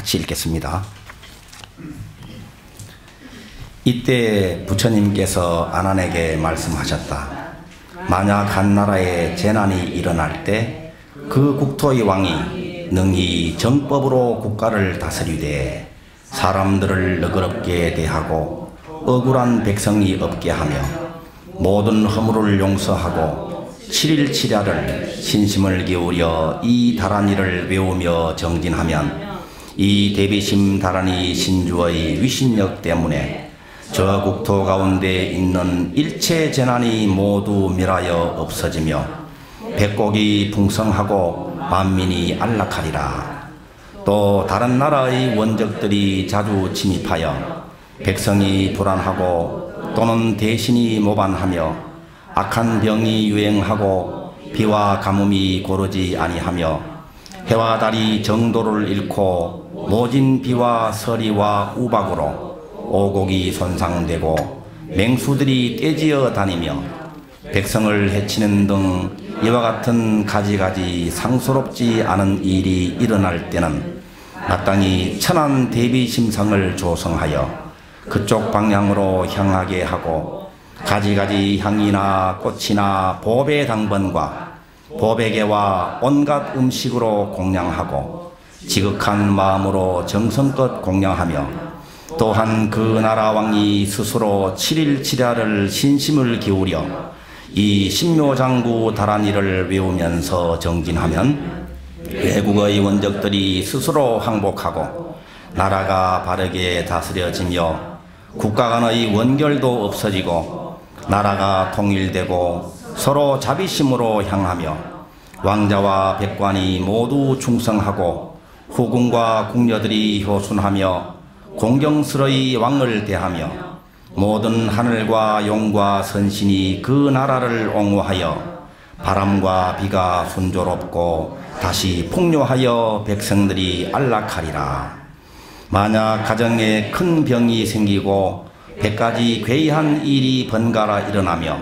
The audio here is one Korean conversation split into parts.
같이 읽겠습니다. 이때 부처님께서 아난에게 말씀하셨다. 만약 한 나라에 재난이 일어날 때 그 국토의 왕이 능히 정법으로 국가를 다스리되 사람들을 너그럽게 대하고 억울한 백성이 없게 하며 모든 허물을 용서하고 7일 7야를 신심을 기울여 이 다란이를 외우며 정진하면 이 대비심 다란이 신주의 위신력 때문에 저 국토 가운데 있는 일체 재난이 모두 멸하여 없어지며 백곡이 풍성하고 만민이 안락하리라. 또 다른 나라의 원적들이 자주 침입하여 백성이 불안하고 또는 대신이 모반하며 악한 병이 유행하고 비와 가뭄이 고르지 아니하며 해와 달이 정도를 잃고 모진 비와 서리와 우박으로 오곡이 손상되고 맹수들이 떼지어 다니며 백성을 해치는 등 이와 같은 가지가지 상스럽지 않은 일이 일어날 때는 마땅히 천한 대비심상을 조성하여 그쪽 방향으로 향하게 하고 가지가지 향이나 꽃이나 보배 당번과 보배개와 온갖 음식으로 공양하고 지극한 마음으로 정성껏 공양하며 또한 그 나라 왕이 스스로 7일 7야를 신심을 기울여 이 신묘장구 다란이를 외우면서 정진하면 외국의 원적들이 스스로 항복하고 나라가 바르게 다스려지며 국가 간의 원결도 없어지고 나라가 통일되고 서로 자비심으로 향하며 왕자와 백관이 모두 충성하고 후궁과 궁녀들이 효순하며 공경스러이 왕을 대하며 모든 하늘과 용과 선신이 그 나라를 옹호하여 바람과 비가 순조롭고 다시 풍요하여 백성들이 안락하리라. 만약 가정에 큰 병이 생기고 100가지 괴이한 일이 번갈아 일어나며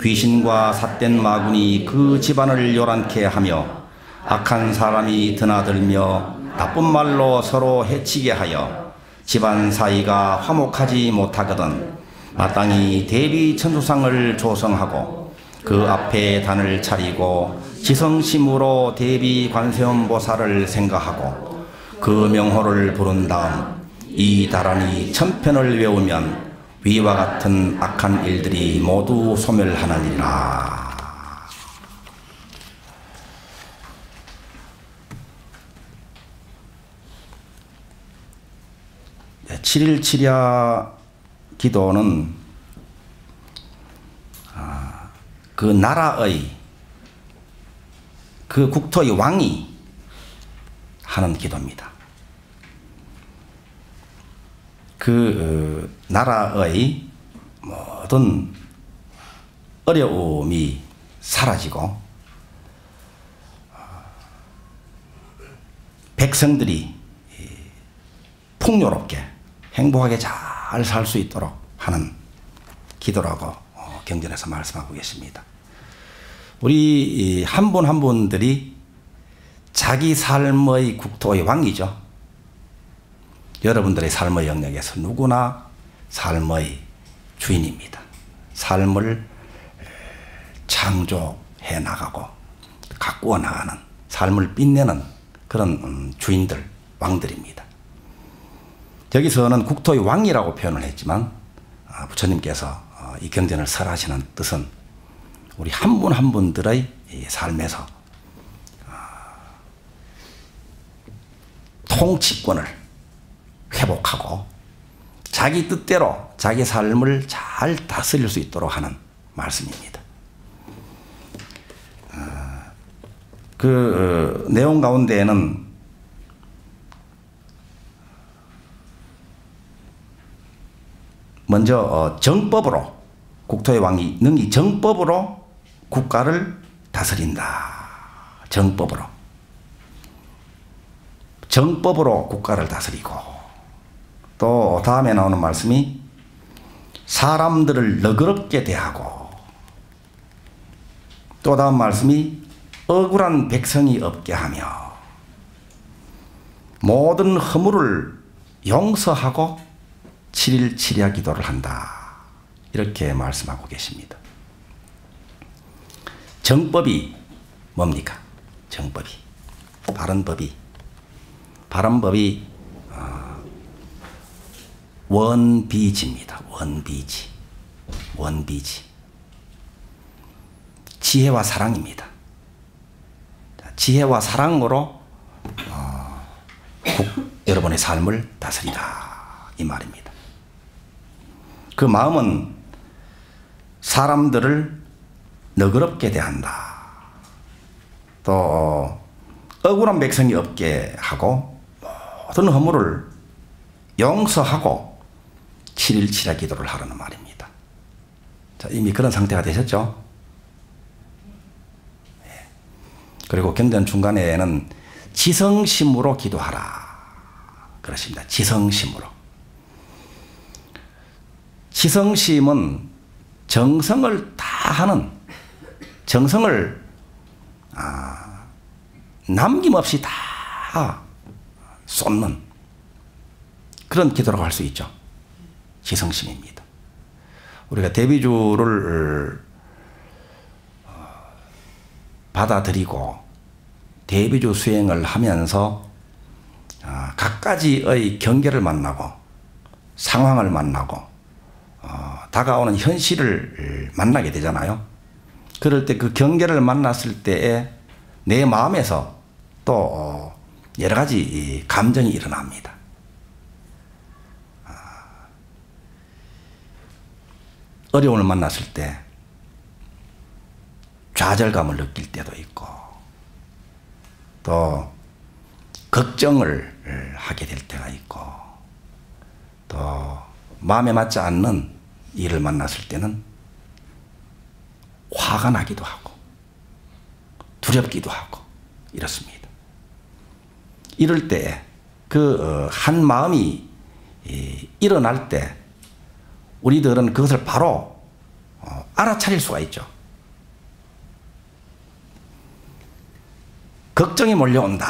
귀신과 삿된 마군이 그 집안을 요란케 하며 악한 사람이 드나들며 나쁜 말로 서로 해치게 하여 집안 사이가 화목하지 못하거든 마땅히 대비 천수상을 조성하고 그 앞에 단을 차리고 지성심으로 대비 관세음보살을 생각하고 그 명호를 부른 다음 이 다란이 천편을 외우면 위와 같은 악한 일들이 모두 소멸하느니라. 7일 7야 기도는 그 나라의 그 국토의 왕이 하는 기도입니다. 그 나라의 모든 어려움이 사라지고 백성들이 풍요롭게 행복하게 잘 살 수 있도록 하는 기도라고 경전에서 말씀하고 계십니다. 우리 한 분 한 분들이 자기 삶의 국토의 왕이죠. 여러분들의 삶의 영역에서 누구나 삶의 주인입니다. 삶을 창조해 나가고 가꾸어 나가는, 삶을 빛내는 그런 주인들, 왕들입니다. 여기서는 국토의 왕이라고 표현을 했지만 부처님께서 이 경전을 설하시는 뜻은 우리 한 분 한 분들의 삶에서 통치권을 회복하고 자기 뜻대로 자기 삶을 잘 다스릴 수 있도록 하는 말씀입니다. 그 내용 가운데에는 먼저 정법으로 국토의 왕이 능히 정법으로 국가를 다스린다. 정법으로. 정법으로 국가를 다스리고 또 다음에 나오는 말씀이 사람들을 너그럽게 대하고 또 다음 말씀이 억울한 백성이 없게 하며 모든 허물을 용서하고 7일 7야 기도를 한다. 이렇게 말씀하고 계십니다. 정법이 뭡니까? 정법이. 바른 법이. 원비지입니다. 원비지. 원비지. 지혜와 사랑입니다. 지혜와 사랑으로 여러분의 삶을 다스리라. 이 말입니다. 그 마음은 사람들을 너그럽게 대한다. 또 억울한 백성이 없게 하고 모든 허물을 용서하고 7일 7야 기도를 하라는 말입니다. 자, 이미 그런 상태가 되셨죠? 네. 그리고 경전 중간에는 지성심으로 기도하라. 그렇습니다. 지성심으로. 지성심은 정성을 다하는, 정성을 남김없이 다 쏟는 그런 기도라고 할 수 있죠. 지성심입니다. 우리가 대비주를 받아들이고 대비주 수행을 하면서 각가지의 경계를 만나고 상황을 만나고 다가오는 현실을 만나게 되잖아요. 그럴 때 그 경계를 만났을 때에 내 마음에서 또 여러 가지 감정이 일어납니다. 어려움을 만났을 때 좌절감을 느낄 때도 있고 또 걱정을 하게 될 때가 있고 또 마음에 맞지 않는 일을 만났을 때는 화가 나기도 하고 두렵기도 하고 이렇습니다. 이럴 때 그 한 마음이 일어날 때 우리들은 그것을 바로 알아차릴 수가 있죠. 걱정이 몰려온다.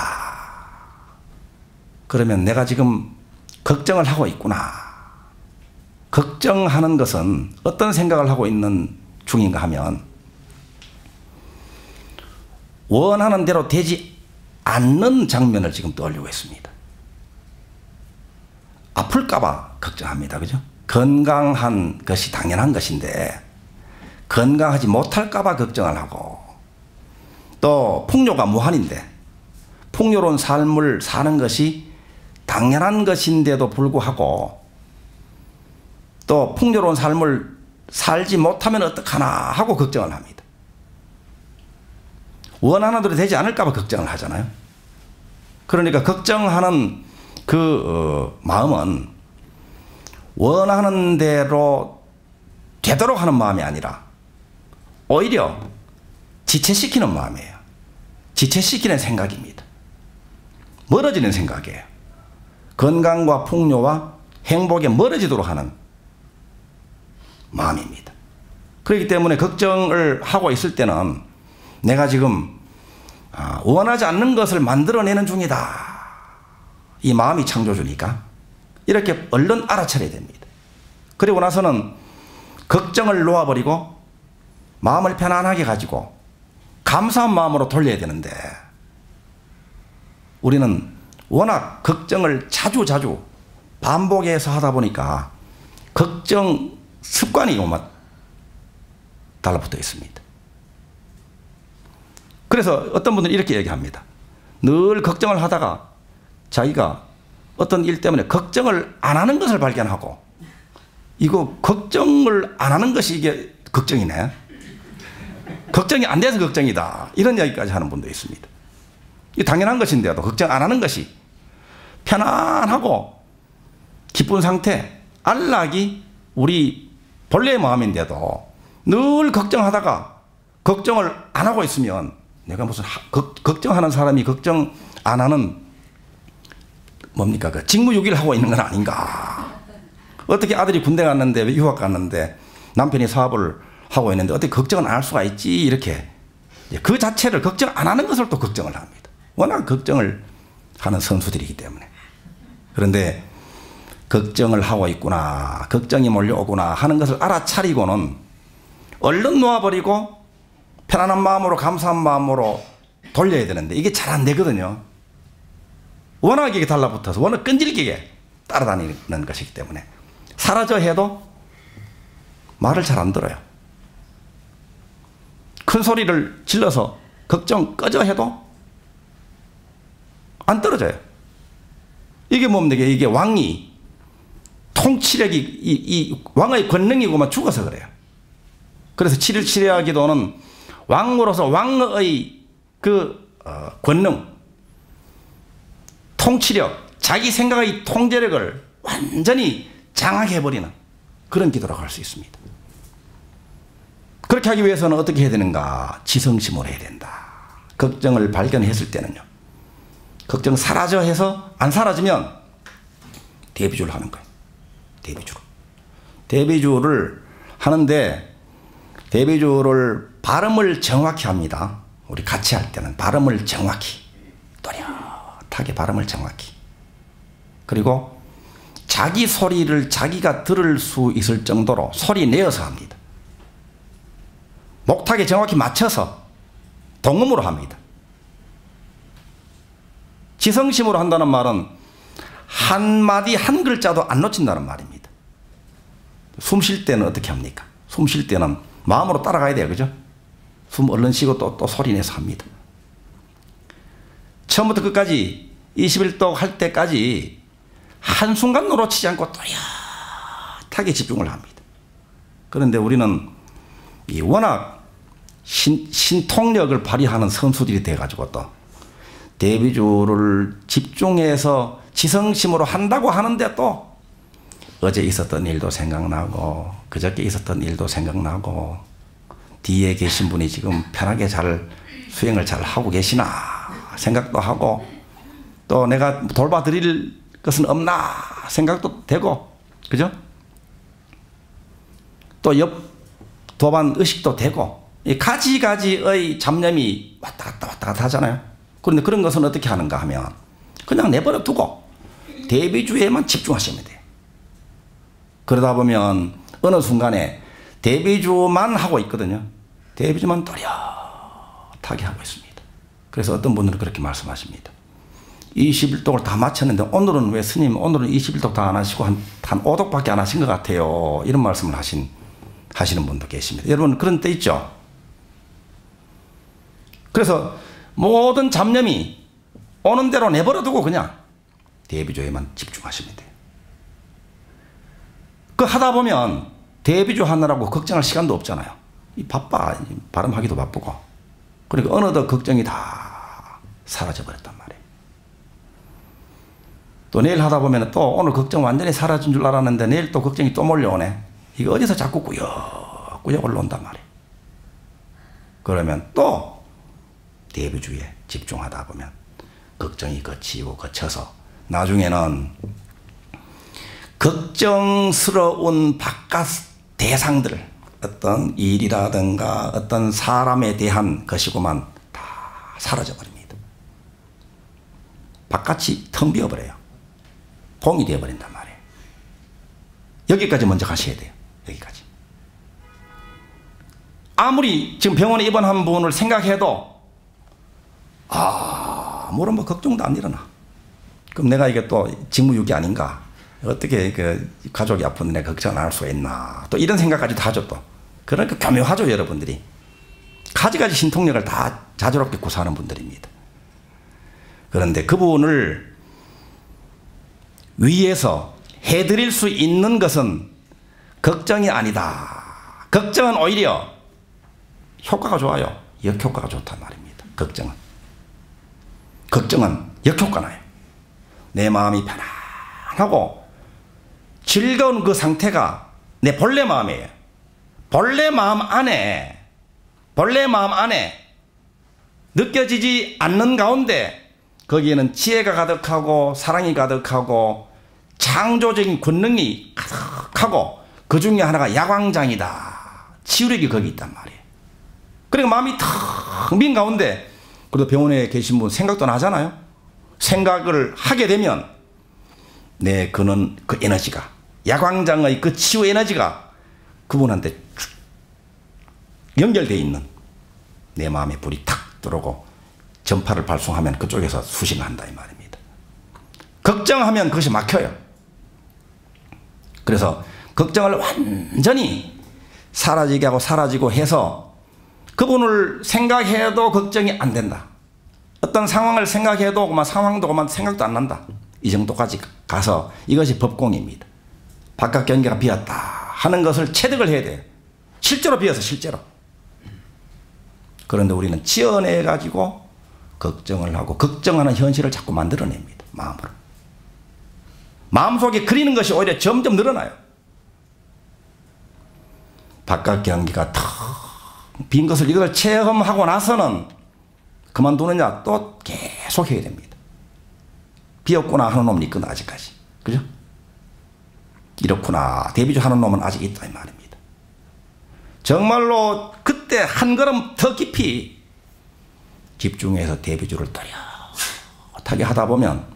그러면 내가 지금 걱정을 하고 있구나. 걱정하는 것은 어떤 생각을 하고 있는 중인가 하면 원하는 대로 되지 않는 장면을 지금 떠올리고 있습니다. 아플까봐 걱정합니다. 그죠? 건강한 것이 당연한 것인데 건강하지 못할까봐 걱정을 하고 또 풍요가 무한인데 풍요로운 삶을 사는 것이 당연한 것인데도 불구하고 또 풍요로운 삶을 살지 못하면 어떡하나 하고 걱정을 합니다. 원하는 대로 되지 않을까봐 걱정을 하잖아요. 그러니까 걱정하는 그 마음은 원하는 대로 되도록 하는 마음이 아니라 오히려 지체시키는 마음이에요. 지체시키는 생각입니다. 멀어지는 생각이에요. 건강과 풍요와 행복에 멀어지도록 하는 마음입니다. 그렇기 때문에 걱정을 하고 있을 때는 내가 지금 원하지 않는 것을 만들어내는 중이다. 이 마음이 창조주니까 이렇게 얼른 알아차려야 됩니다. 그리고 나서는 걱정을 놓아버리고 마음을 편안하게 가지고 감사한 마음으로 돌려야 되는데 우리는 워낙 걱정을 자주 반복해서 하다 보니까 걱정 습관이 달라붙어 있습니다. 그래서 어떤 분들은 이렇게 얘기합니다. 늘 걱정을 하다가 자기가 어떤 일 때문에 걱정을 안 하는 것을 발견하고 이거 걱정을 안 하는 것이 이게 걱정이네. 걱정이 안 돼서 걱정이다. 이런 이야기까지 하는 분도 있습니다. 이 당연한 것인데도 걱정 안 하는 것이 편안하고 기쁜 상태, 안락이 우리 본래의 마음인데도 늘 걱정하다가 걱정을 안 하고 있으면 내가 무슨 걱정하는 사람이 걱정 안 하는 뭡니까? 그 직무유기를 하고 있는 건 아닌가? 어떻게 아들이 군대 갔는데 유학 갔는데 남편이 사업을 하고 있는데 어떻게 걱정을 안 할 수가 있지? 이렇게 그 자체를 걱정 안 하는 것을 또 걱정을 합니다. 워낙 걱정을 하는 선수들이기 때문에. 그런데 걱정을 하고 있구나, 걱정이 몰려오구나 하는 것을 알아차리고는 얼른 놓아버리고 편안한 마음으로 감사한 마음으로 돌려야 되는데 이게 잘 안 되거든요. 워낙 이게 달라붙어서 워낙 끈질기게 따라다니는 것이기 때문에 사라져 해도 말을 잘 안 들어요. 큰 소리를 질러서 걱정 꺼져 해도 안 떨어져요. 이게 뭡니까? 이게 왕이 통치력이 이 왕의 권능이고만 죽어서 그래요. 그래서 7.1 기도는 왕으로서 왕의 그 권능, 통치력, 자기 생각의 통제력을 완전히 장악해버리는 그런 기도라고 할 수 있습니다. 그렇게 하기 위해서는 어떻게 해야 되는가? 지성심으로 해야 된다. 걱정을 발견했을 때는요. 걱정 사라져 해서 안 사라지면 대비주를 하는 거예요. 대비주로. 대비주를 하는데 대비주를 발음을 정확히 합니다. 우리 같이 할 때는 발음을 정확히, 또렷하게 발음을 정확히. 그리고 자기 소리를 자기가 들을 수 있을 정도로 소리 내어서 합니다. 목탁에 정확히 맞춰서 동음으로 합니다. 지성심으로 한다는 말은 한마디 한 글자도 안 놓친다는 말입니다. 숨 쉴 때는 어떻게 합니까? 숨 쉴 때는 마음으로 따라가야 돼요. 그죠? 숨 얼른 쉬고 또 소리 내서 합니다. 처음부터 끝까지 21독 할 때까지 한순간 놓치지 않고 또렷하게 집중을 합니다. 그런데 우리는 워낙 신통력을 발휘하는 선수들이 돼가지고 또 대비주를 집중해서 지성심으로 한다고 하는데 또 어제 있었던 일도 생각나고 그저께 있었던 일도 생각나고 뒤에 계신 분이 지금 편하게 잘 수행을 잘 하고 계시나 생각도 하고 또 내가 돌봐드릴 것은 없나 생각도 되고 그죠? 또 옆 도반 의식도 되고 이 가지가지의 잡념이 왔다 갔다 하잖아요. 그런데 그런 것은 어떻게 하는가 하면 그냥 내버려 두고 대비주에만 집중하시면 돼요. 그러다 보면 어느 순간에 대비주만 하고 있거든요. 대비주만 또렷하게 하고 있습니다. 그래서 어떤 분들은 그렇게 말씀하십니다. 21독을 다 마쳤는데 오늘은 왜 스님 오늘은 21독 다 안 하시고 한 5독밖에 안 하신 것 같아요. 이런 말씀을 하시는 분도 계십니다. 여러분 그런 때 있죠. 그래서 모든 잡념이 오는 대로 내버려 두고 그냥 대비조에만 집중하시면 돼요. 그 하다 보면 대비조 하느라고 걱정할 시간도 없잖아요. 바빠. 발음하기도 바쁘고. 그러니까 어느덧 걱정이 다 사라져 버렸단 말이에요. 또 내일 하다 보면 또 오늘 걱정 완전히 사라진 줄 알았는데 내일 또 걱정이 또 몰려오네. 이거 어디서 자꾸 꾸역꾸역 올라온단 말이에요. 그러면 또 대비주에 집중하다 보면 걱정이 거쳐서 나중에는 걱정스러운 바깥 대상들 어떤 일이라든가 어떤 사람에 대한 것이고만 다 사라져버립니다. 바깥이 텅 비어버려요. 공이 되어버린단 말이에요. 여기까지 먼저 가셔야 돼요. 여기까지. 아무리 지금 병원에 입원한 분을 생각해도 아무런 뭐 걱정도 안 일어나. 그럼 내가 이게 또 직무유기 아닌가? 어떻게 그 가족이 아픈데 내가 걱정 안 할 수가 있나? 또 이런 생각까지도 하죠 또. 그러니까 교묘하죠 여러분들이. 가지가지 신통력을 다 자주롭게 구사하는 분들입니다. 그런데 그분을 위해서 해드릴 수 있는 것은 걱정이 아니다. 걱정은 오히려 효과가 좋아요. 역효과가 좋단 말입니다. 걱정은 역효과 나요. 내 마음이 편안하고 즐거운 그 상태가 내 본래 마음이에요. 본래 마음 안에 느껴지지 않는 가운데 거기에는 지혜가 가득하고 사랑이 가득하고 창조적인 권능이 가득하고 그 중에 하나가 야광장이다. 치유력이 거기 있단 말이에요. 그러니까 마음이 텅 빈 가운데 그래도 병원에 계신 분 생각도 나잖아요. 생각을 하게 되면 그는 그 에너지가, 야광장의 그 치유 에너지가 그분한테 연결되어 있는 내 마음에 불이 탁 들어오고 전파를 발송하면 그쪽에서 수신을 한다 이 말입니다. 걱정하면 그것이 막혀요. 그래서 걱정을 완전히 사라지게 하고 사라지고 해서 그분을 생각해도 걱정이 안 된다. 어떤 상황을 생각해도 그만 상황도 그만 생각도 안 난다. 이 정도까지 가서 이것이 법공입니다. 바깥 경계가 비었다 하는 것을 체득을 해야 돼요. 실제로 비어서 실제로. 그런데 우리는 지어내 가지고 걱정을 하고 걱정하는 현실을 자꾸 만들어냅니다. 마음으로. 마음속에 그리는 것이 오히려 점점 늘어나요. 바깥 경계가 텅 빈 것을 이걸 체험하고 나서는 그만두느냐 또 계속 해야 됩니다. 비었구나 하는 놈은 있거든 아직까지. 그죠? 이렇구나 대비주 하는 놈은 아직 있다 이 말입니다. 정말로 그때 한 걸음 더 깊이 집중해서 대비주를 또렷하게 하다 보면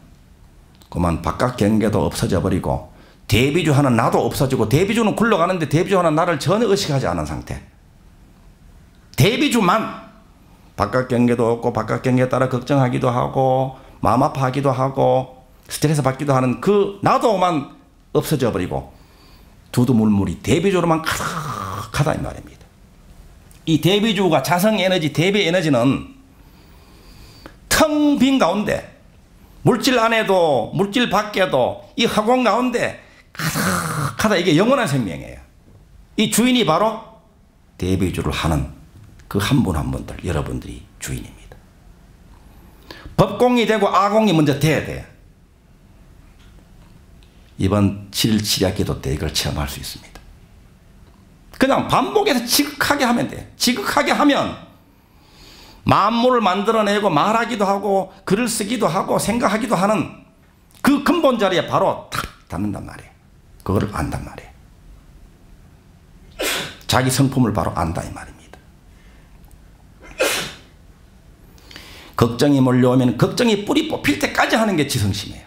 그만 바깥 경계도 없어져 버리고 대비주 하는 나도 없어지고 대비주는 굴러가는데 대비주 하는 나를 전혀 의식하지 않은 상태. 대비주만 바깥 경계도 없고 바깥 경계에 따라 걱정하기도 하고 마음 아파하기도 하고 스트레스 받기도 하는 그 나도만 없어져 버리고 두두물물이 대비주로만 가득하다 이 말입니다. 이 대비주가 자성 에너지, 대비 에너지는 텅 빈 가운데 물질 안에도 물질 밖에도 이 허공 가운데 가득하다. 이게 영원한 생명이에요. 이 주인이 바로 대비주를 하는 그 한 분 한 분들 여러분들이 주인입니다. 법공이 되고 아공이 먼저 돼야 돼요. 이번 7일 7야 기도 때 이걸 체험할 수 있습니다. 그냥 반복해서 지극하게 하면 돼요. 지극하게 하면 만물을 만들어내고 말하기도 하고 글을 쓰기도 하고 생각하기도 하는 그 근본 자리에 바로 탁 닿는단 말이에요. 그거를 안단 말이에요. 자기 성품을 바로 안다 이 말입니다. 걱정이 몰려오면 걱정이 뿌리 뽑힐 때까지 하는 게 지성심이에요.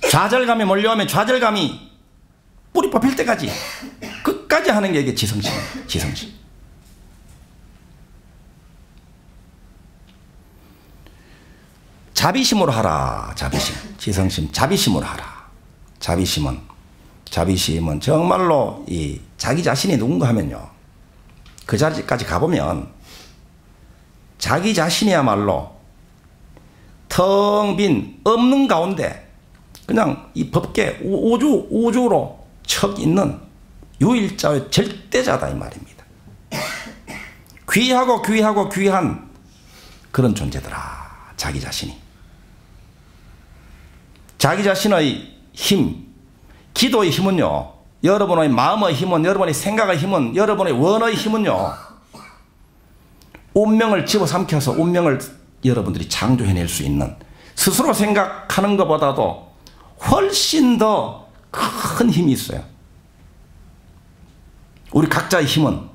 좌절감이 몰려오면 좌절감이 뿌리 뽑힐 때까지 끝까지 하는 게 이게 지성심이에요. 지성심. 자비심으로 하라. 자비심. 지성심. 자비심으로 하라. 자비심은 정말로 이 자기 자신이 누군가 하면요. 그 자리까지 가보면 자기 자신이야말로 텅 빈 없는 가운데 그냥 이 법계 우주로 척 있는 유일자의 절대자다 이 말입니다. 귀하고 귀한 그런 존재더라. 자기 자신이. 자기 자신의 힘, 기도의 힘은요. 여러분의 마음의 힘은, 여러분의 생각의 힘은, 여러분의 원의 힘은요. 운명을 집어삼켜서 운명을 여러분들이 창조해낼 수 있는 스스로 생각하는 것보다도 훨씬 더 큰 힘이 있어요. 우리 각자의 힘은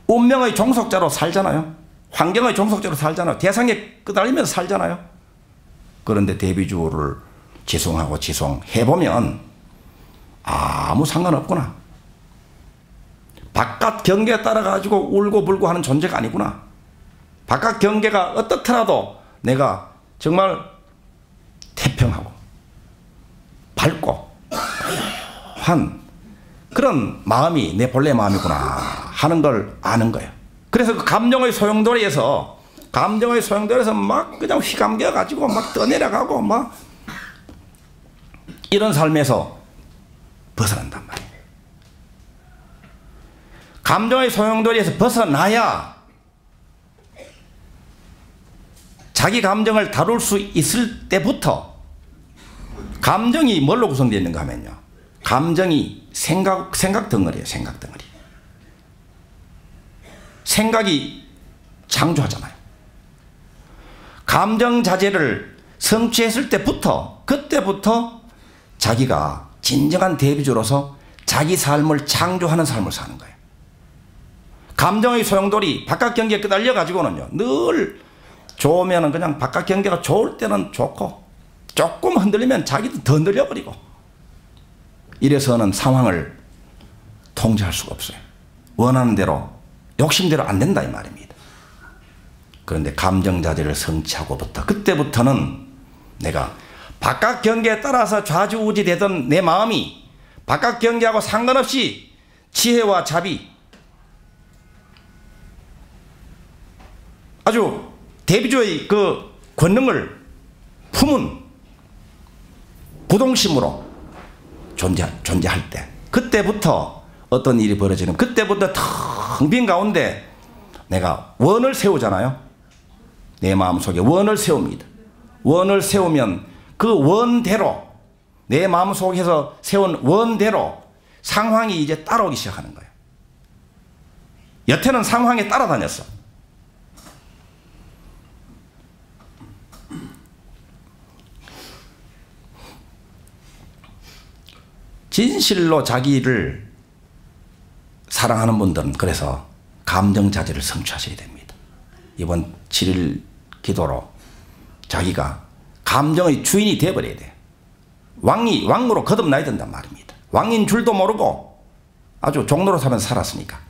운명의 종속자로 살잖아요. 환경의 종속자로 살잖아요. 대상에 끄달리면서 살잖아요. 그런데 대비주를 지송하고 지송해보면 아무 상관없구나. 바깥 경계에 따라 가지고 울고 불고 하는 존재가 아니구나. 바깥 경계가 어떻더라도 내가 정말 태평하고 밝고 한 그런 마음이 내 본래 마음이구나 하는 걸 아는 거예요. 그래서 그 감정의 소용돌이에서 막 그냥 휘감겨 가지고 막 떠내려가고 막 이런 삶에서 벗어난단 말이에요. 감정의 소용돌이에서 벗어나야 자기 감정을 다룰 수 있을 때부터 감정이 뭘로 구성되어 있는가 하면요. 감정이 생각 덩어리예요. 생각 덩어리. 생각이 창조하잖아요. 감정 자제를 성취했을 때부터 그때부터 자기가 진정한 대비주로서 자기 삶을 창조하는 삶을 사는 거예요. 감정의 소용돌이 바깥 경계에 끄달려 가지고는요, 늘 좋으면은 그냥 바깥 경계가 좋을 때는 좋고 조금 흔들리면 자기도 더 흔들려 버리고, 이래서는 상황을 통제할 수가 없어요. 원하는 대로 욕심대로 안 된다 이 말입니다. 그런데 감정 자제를 성취하고부터, 그때부터는 내가 바깥 경계에 따라서 좌지우지 되던 내 마음이 바깥 경계하고 상관없이 지혜와 자비, 아주 대비조의 그 권능을 품은 부동심으로 존재할 때, 그때부터 어떤 일이 벌어지는, 그때부터 텅 빈 가운데 내가 원을 세우잖아요. 내 마음속에 원을 세웁니다. 원을 세우면 그 원대로, 내 마음속에서 세운 원대로 상황이 이제 따라오기 시작하는 거예요. 여태는 상황에 따라다녔어. 진실로 자기를 사랑하는 분들은 그래서 감정 자제를 성취하셔야 됩니다. 이번 7일 기도로 자기가 감정의 주인이 되어버려야 돼요. 왕으로 거듭나야 된단 말입니다. 왕인 줄도 모르고 아주 종로로 살면서 살았으니까.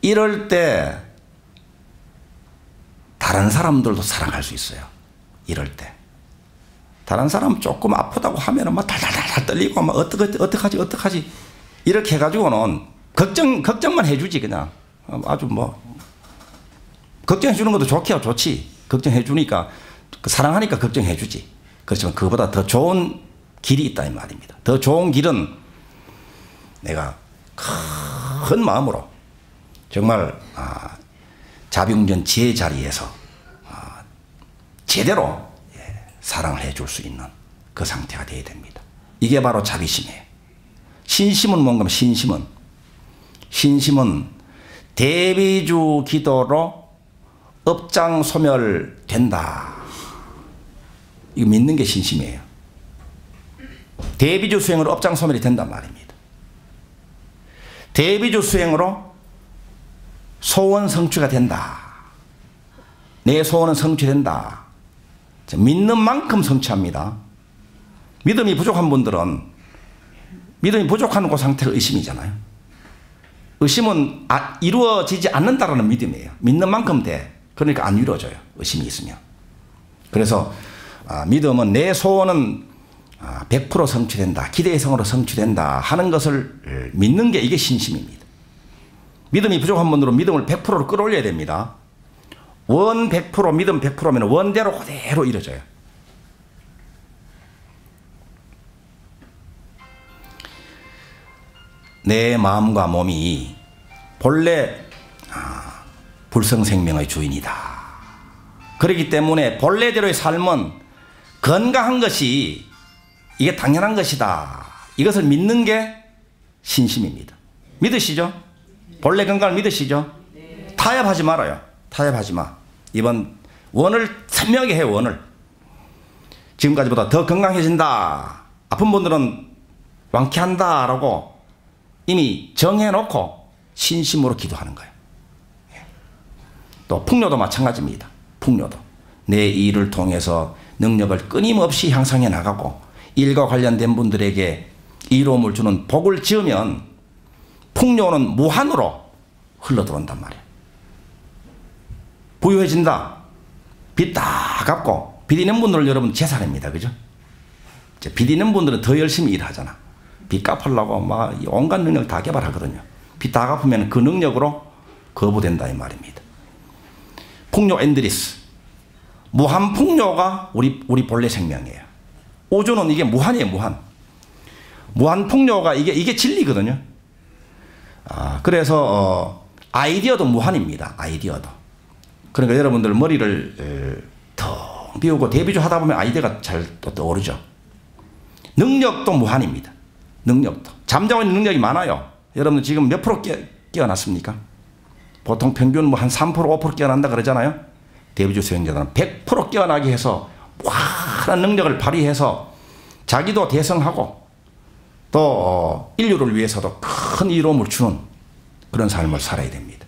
이럴 때 다른 사람들도 사랑할 수 있어요. 이럴 때 다른 사람 조금 아프다고 하면은 막 달달달 떨리고 막 어떡하지 이렇게 해가지고는 걱정만 해주지. 그냥 아주 뭐 걱정해 주는 것도 좋지. 걱정해 주니까 사랑하니까 걱정해 주지. 그렇지만 그보다 더 좋은 길이 있다 이 말입니다. 더 좋은 길은 내가 큰 마음으로 정말 자비웅전 지혜 자리에서 제대로 사랑을 해줄 수 있는 그 상태가 되어야 됩니다. 이게 바로 자비심이에요. 신심은 뭔가, 신심은 대비주 기도로 업장소멸된다. 이거 믿는 게 신심이에요. 대비주 수행으로 업장소멸이 된단 말입니다. 대비주 수행으로 소원 성취가 된다. 내 소원은 성취된다. 믿는 만큼 성취합니다. 믿음이 부족한 분들은 믿음이 부족한 그 상태가 의심이잖아요. 의심은 이루어지지 않는다라는 믿음이에요. 믿는 만큼 돼. 그러니까 안 이루어져요. 의심이 있으면. 그래서 믿음은 내 소원은 100% 성취된다. 기대 이상으로 성취된다 하는 것을 믿는 게 이게 신심입니다. 믿음이 부족한 분들은 믿음을 100%로 끌어올려야 됩니다. 원 100%, 믿음 100%면 원대로 그대로 이루어져요. 내 마음과 몸이 본래 불성생명의 주인이다. 그렇기 때문에 본래대로의 삶은 건강한 것이 이게 당연한 것이다. 이것을 믿는 게 신심입니다. 믿으시죠? 본래 건강을 믿으시죠? 타협하지 말아요. 타협하지 마. 이번 원을 선명하게 해요. 원을. 지금까지보다 더 건강해진다. 아픈 분들은 완쾌한다 라고 이미 정해놓고 신심으로 기도하는 거예요. 또 풍요도 마찬가지입니다. 풍요도 내 일을 통해서 능력을 끊임없이 향상해 나가고 일과 관련된 분들에게 이로움을 주는 복을 지으면 풍요는 무한으로 흘러들어온단 말이에요. 부유해진다. 빚 다 갚고. 빚 있는 분들은 여러분 재산입니다. 그죠? 빚 있는 분들은 더 열심히 일하잖아. 빚 갚으려고 막 온갖 능력 다 개발하거든요. 빚 다 갚으면 그 능력으로 거부된다 이 말입니다. 풍요 엔드리스. 무한 풍요가 우리 본래 생명이에요. 우주는 이게 무한이에요. 무한 풍요가 이게 진리거든요. 그래서 아이디어도 무한입니다. 아이디어도. 그러니까 여러분들 머리를 텅 비우고 대비주 하다 보면 아이디어가 잘 또 떠오르죠. 능력도 무한입니다. 능력도. 잠자고 있는 능력이 많아요. 여러분 지금 몇 프로 깨어났습니까? 보통 평균 뭐 한 3%, 5% 깨어난다 그러잖아요. 대비주 수행자들은 100% 깨어나게 해서 무한한 능력을 발휘해서 자기도 대성하고 또 인류를 위해서도 큰 이로움을 주는 그런 삶을 살아야 됩니다.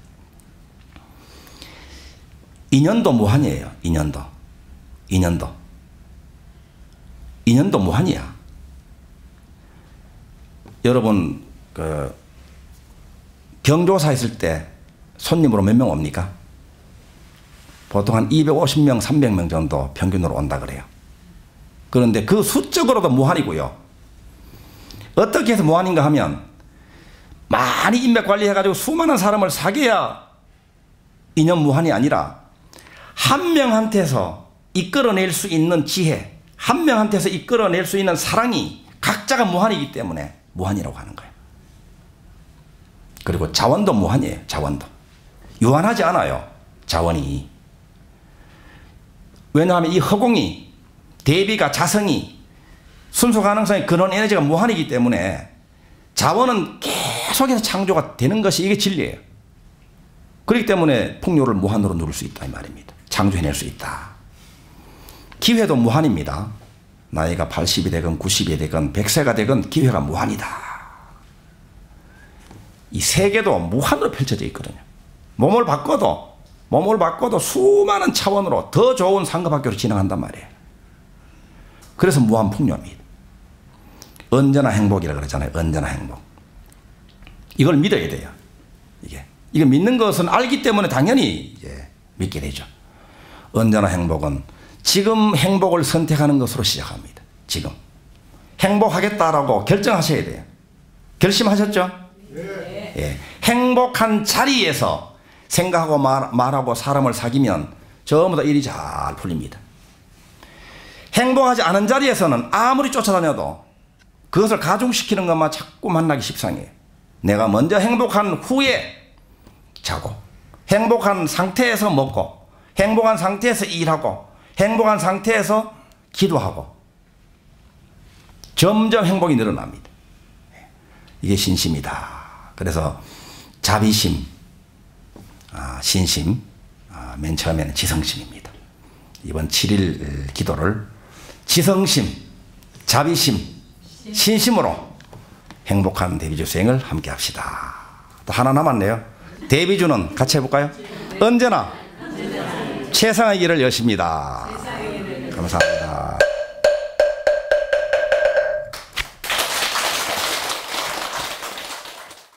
인연도 무한이에요. 인연도 무한이야. 여러분 그 경조사 있을 때 손님으로 몇 명 옵니까? 보통 한 250명, 300명 정도 평균으로 온다 그래요. 그런데 그 수적으로도 무한이고요. 어떻게 해서 무한인가 하면 많이 인맥 관리해가지고 수많은 사람을 사귀어야 인연 무한이 아니라 한 명한테서 이끌어낼 수 있는 지혜, 한 명한테서 이끌어낼 수 있는 사랑이 각자가 무한이기 때문에 무한이라고 하는 거예요. 그리고 자원도 무한이에요. 자원도 유한하지 않아요. 자원이. 왜냐하면 이 허공이, 대비가, 자성이, 순수 가능성의 근원 에너지가 무한이기 때문에 자원은 계속해서 창조가 되는 것이 이게 진리예요. 그렇기 때문에 풍요를 무한으로 누릴 수 있다 이 말입니다. 창조해낼 수 있다. 기회도 무한입니다. 나이가 80이 되건 90이 되건 100세가 되건 기회가 무한이다. 이 세계도 무한으로 펼쳐져 있거든요. 몸을 바꿔도 수많은 차원으로 더 좋은 상급학교로 진행한단 말이에요. 그래서 무한풍요입니다. 언제나 행복이라 그러잖아요. 언제나 행복. 이걸 믿어야 돼요. 이거 믿는 것은 알기 때문에 당연히 이제 믿게 되죠. 언제나 행복은 지금 행복을 선택하는 것으로 시작합니다. 지금 행복하겠다라고 결정하셔야 돼요. 결심하셨죠? 네. 예. 행복한 자리에서 생각하고 말하고 사람을 사귀면 전부 다 일이 잘 풀립니다. 행복하지 않은 자리에서는 아무리 쫓아다녀도 그것을 가중시키는 것만 자꾸 만나기 십상이에요. 내가 먼저 행복한 후에 자고, 행복한 상태에서 먹고, 행복한 상태에서 일하고, 행복한 상태에서 기도하고 점점 행복이 늘어납니다. 이게 신심이다. 그래서 자비심, 신심, 맨 처음에는 지성심입니다. 이번 7일 기도를 지성심, 자비심, 신심으로 행복한 데뷔주 수행을 함께 합시다. 또 하나 남았네요. 데뷔주는 같이 해볼까요? 언제나 최상의 길을 여십니다. 감사합니다.